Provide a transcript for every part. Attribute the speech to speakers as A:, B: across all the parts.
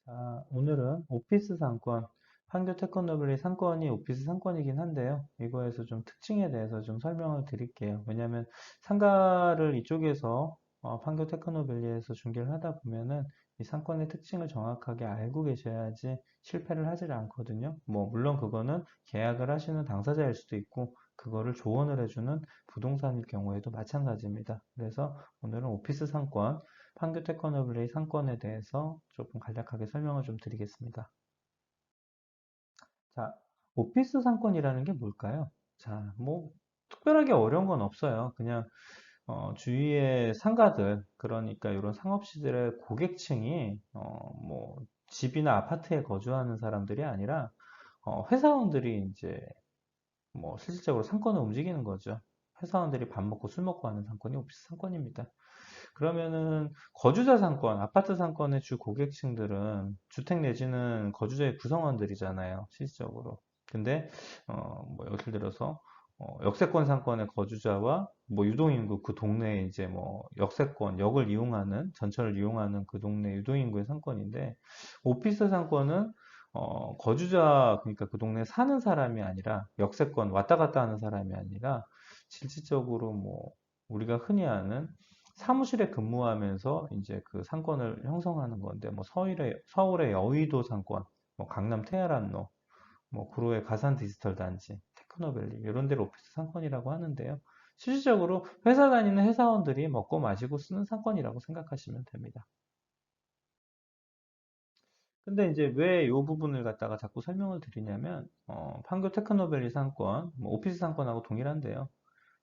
A: 자, 오늘은 오피스 상권, 판교 테크노빌리 상권이 오피스 상권이긴 한데요. 이거에서 좀 특징에 대해서 좀 설명을 드릴게요. 왜냐하면 상가를 이쪽에서 판교 테크노빌리에서 중개를 하다 보면은 이 상권의 특징을 정확하게 알고 계셔야지 실패를 하질 않거든요. 뭐 물론 그거는 계약을 하시는 당사자일 수도 있고 그거를 조언을 해주는 부동산일 경우에도 마찬가지입니다. 그래서 오늘은 오피스 상권, 판교 테크노블레이 상권에 대해서 조금 간략하게 설명을 좀 드리겠습니다. 자, 오피스 상권이라는 게 뭘까요? 자, 뭐 특별하게 어려운 건 없어요. 그냥 주위의 상가들, 그러니까 이런 상업시설의 고객층이 뭐 집이나 아파트에 거주하는 사람들이 아니라 회사원들이 이제 뭐 실질적으로 상권을 움직이는 거죠. 회사원들이 밥 먹고 술 먹고 하는 상권이 오피스 상권입니다. 그러면은 거주자 상권, 아파트 상권의 주 고객층들은 주택 내지는 거주자의 구성원들이잖아요, 실질적으로. 근데 뭐 예를 들어서 역세권 상권의 거주자와 뭐 유동인구 그 동네에 이제 뭐 역세권, 역을 이용하는 전철을 이용하는 그 동네 유동인구의 상권인데 오피스 상권은 거주자 그러니까 그 동네에 사는 사람이 아니라 역세권 왔다 갔다 하는 사람이 아니라 실질적으로 뭐 우리가 흔히 아는 사무실에 근무하면서 이제 그 상권을 형성하는 건데, 뭐 서울의 여의도 상권, 뭐 강남 테헤란로, 뭐 구로의 가산 디지털 단지, 테크노밸리 이런 데를 오피스 상권이라고 하는데요. 실질적으로 회사 다니는 회사원들이 먹고 마시고 쓰는 상권이라고 생각하시면 됩니다. 근데 이제 왜 이 부분을 갖다가 자꾸 설명을 드리냐면, 판교 테크노밸리 상권, 뭐 오피스 상권하고 동일한데요.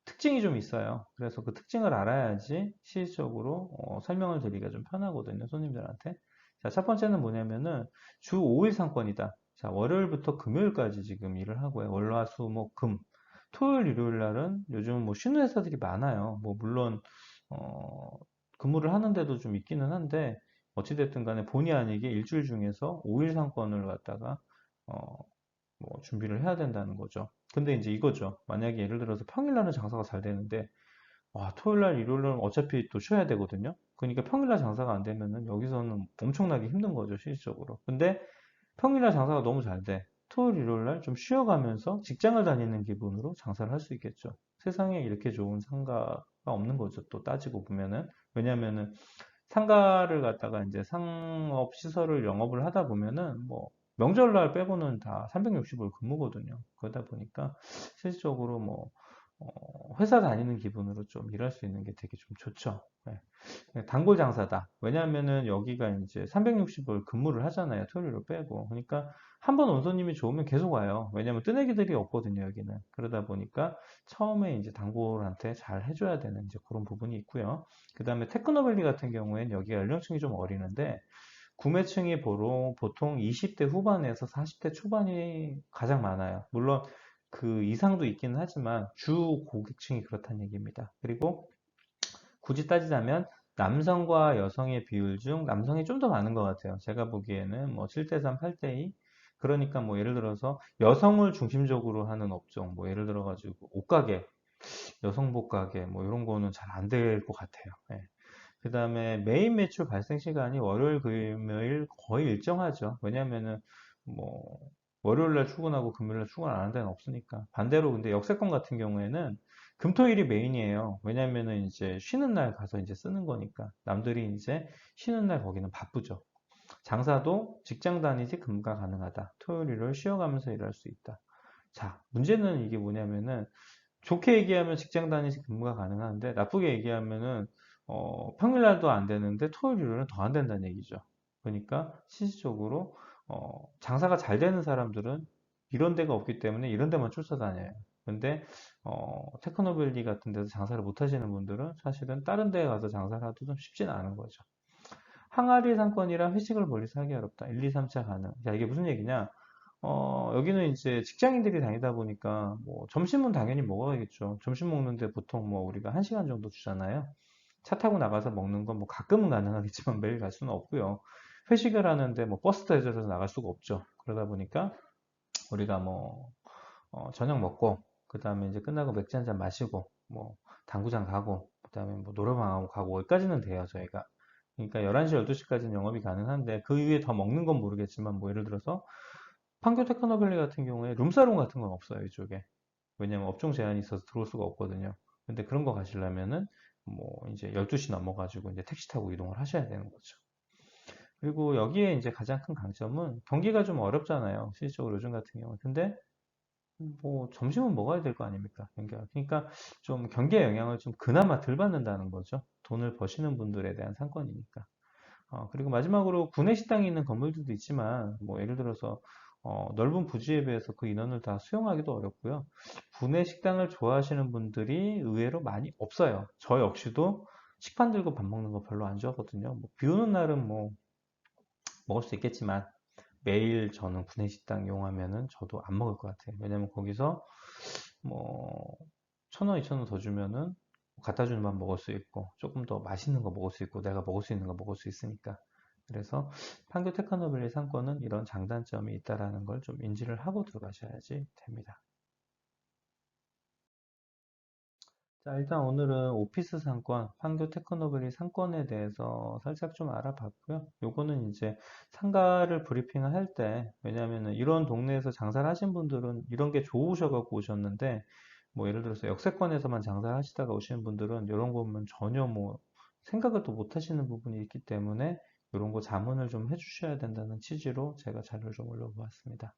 A: 특징이 좀 있어요. 그래서 그 특징을 알아야지 실질적으로 설명을 드리기가 좀 편하거든요, 손님들한테. 자, 첫 번째는 뭐냐면은 주 5일 상권이다. 자, 월요일부터 금요일까지 지금 일을 하고요. 월, 화, 수, 목, 금. 토요일, 일요일 날은 요즘 뭐 쉬는 회사들이 많아요. 뭐 물론 어, 근무를 하는데도 좀 있기는 한데 어찌됐든 간에 본의 아니게 일주일 중에서 5일 상권을 갖다가 어, 뭐 준비를 해야 된다는 거죠. 근데 이제 이거죠. 만약에 예를 들어서 평일날은 장사가 잘 되는데, 와, 토요일날, 일요일날 어차피 또 쉬어야 되거든요. 그러니까 평일날 장사가 안 되면은 여기서는 엄청나게 힘든 거죠, 실질적으로. 근데 평일날 장사가 너무 잘 돼. 토요일, 일요일날 좀 쉬어가면서 직장을 다니는 기분으로 장사를 할 수 있겠죠. 세상에 이렇게 좋은 상가가 없는 거죠, 또 따지고 보면은. 왜냐면은 상가를 갖다가 이제 상업 시설을 영업을 하다 보면은 뭐 명절날 빼고는 다 365일 근무거든요. 그러다 보니까 실질적으로 뭐 회사 다니는 기분으로 좀 일할 수 있는 게 되게 좀 좋죠. 네. 단골 장사다. 왜냐하면은 여기가 이제 360일 근무를 하잖아요. 토요일로 빼고. 그러니까 한 번 온 손님이 좋으면 계속 와요. 왜냐하면 뜨내기들이 없거든요. 여기는. 그러다 보니까 처음에 이제 단골한테 잘 해줘야 되는 이제 그런 부분이 있고요. 그 다음에 테크노밸리 같은 경우에는 여기가 연령층이 좀 어리는데 구매층이 보통 20대 후반에서 40대 초반이 가장 많아요. 물론 그 이상도 있기는 하지만 주 고객층이 그렇다는 얘기입니다. 그리고 굳이 따지자면 남성과 여성의 비율 중 남성이 좀 더 많은 것 같아요. 제가 보기에는 뭐 7대3, 8대2. 그러니까 뭐 예를 들어서 여성을 중심적으로 하는 업종, 뭐 예를 들어가지고 옷가게, 여성복 가게, 뭐 이런 거는 잘 안 될 것 같아요. 예. 그 다음에 메인 매출 발생 시간이 월요일, 금요일 거의 일정하죠. 왜냐면은 뭐 월요일 날 출근하고 금요일 날 출근 안 하는 데는 없으니까. 반대로 근데 역세권 같은 경우에는 금토일이 메인이에요. 왜냐면은 이제 쉬는 날 가서 이제 쓰는 거니까. 남들이 이제 쉬는 날 거기는 바쁘죠. 장사도 직장 다니지 근무가 가능하다. 토요일, 일요일 쉬어가면서 일할 수 있다. 자, 문제는 이게 뭐냐면은 좋게 얘기하면 직장 다니시 근무가 가능한데 나쁘게 얘기하면은 평일날도 안 되는데 토요일, 일요일은 더 안 된다는 얘기죠. 그러니까 실질적으로 장사가 잘 되는 사람들은 이런 데가 없기 때문에 이런 데만 쫓아다녀요. 근데 테크노밸리 같은 데서 장사를 못 하시는 분들은 사실은 다른 데 가서 장사를 하도 좀 쉽지는 않은 거죠. 항아리 상권이라 회식을 멀리서 하기 어렵다. 1, 2, 3차 가능. 자, 이게 무슨 얘기냐? 여기는 이제 직장인들이 다니다 보니까 뭐 점심은 당연히 먹어야겠죠. 점심 먹는데 보통 뭐 우리가 1시간 정도 주잖아요. 차 타고 나가서 먹는 건 뭐 가끔은 가능하겠지만 매일 갈 수는 없고요. 회식을 하는데 뭐 버스 대절해서 나갈 수가 없죠. 그러다 보니까 우리가 뭐 저녁 먹고 그 다음에 이제 끝나고 맥주 한잔 마시고 뭐 당구장 가고 그 다음에 뭐 노래방 가고 여기까지는 돼요 저희가. 그러니까 11시, 12시까지는 영업이 가능한데 그 이후에 더 먹는 건 모르겠지만 뭐 예를 들어서 판교 테크노밸리 같은 경우에 룸사롱 같은 건 없어요, 이쪽에. 왜냐면 업종 제한이 있어서 들어올 수가 없거든요. 근데 그런 거 가시려면은 뭐 이제 12시 넘어가지고 이제 택시 타고 이동을 하셔야 되는 거죠. 그리고 여기에 이제 가장 큰 강점은 경기가 좀 어렵잖아요. 실질적으로 요즘 같은 경우. 근데 뭐 점심은 먹어야 될 거 아닙니까? 경기가. 그러니까 좀 경기의 영향을 좀 그나마 덜 받는다는 거죠. 돈을 버시는 분들에 대한 상권이니까. 그리고 마지막으로 구내 식당이 있는 건물들도 있지만, 뭐, 예를 들어서, 넓은 부지에 비해서 그 인원을 다 수용하기도 어렵고요. 구내 식당을 좋아하시는 분들이 의외로 많이 없어요. 저 역시도 식판 들고 밥 먹는 거 별로 안 좋아하거든요. 뭐, 비 오는 날은 뭐, 먹을 수 있겠지만, 매일 저는 구내 식당 이용하면은 저도 안 먹을 것 같아요. 왜냐면 거기서 뭐, 1,000원, 2,000원 더 주면은 갖다 주는 밥 먹을 수 있고 조금 더 맛있는 거 먹을 수 있고 내가 먹을 수 있는 거 먹을 수 있으니까 그래서 판교 테크노밸리 상권은 이런 장단점이 있다라는 걸 좀 인지를 하고 들어가셔야지 됩니다. 자, 일단 오늘은 오피스 상권, 판교 테크노밸리 상권에 대해서 살짝 좀 알아봤고요. 요거는 이제 상가를 브리핑을 할 때, 왜냐하면 이런 동네에서 장사를 하신 분들은 이런 게 좋으셔갖고 오셨는데, 뭐 예를 들어서 역세권에서만 장사를 하시다가 오시는 분들은 이런 거 보면 전혀 뭐 생각을 또 못 하시는 부분이 있기 때문에 이런 거 자문을 좀 해주셔야 된다는 취지로 제가 자료를 좀 올려보았습니다.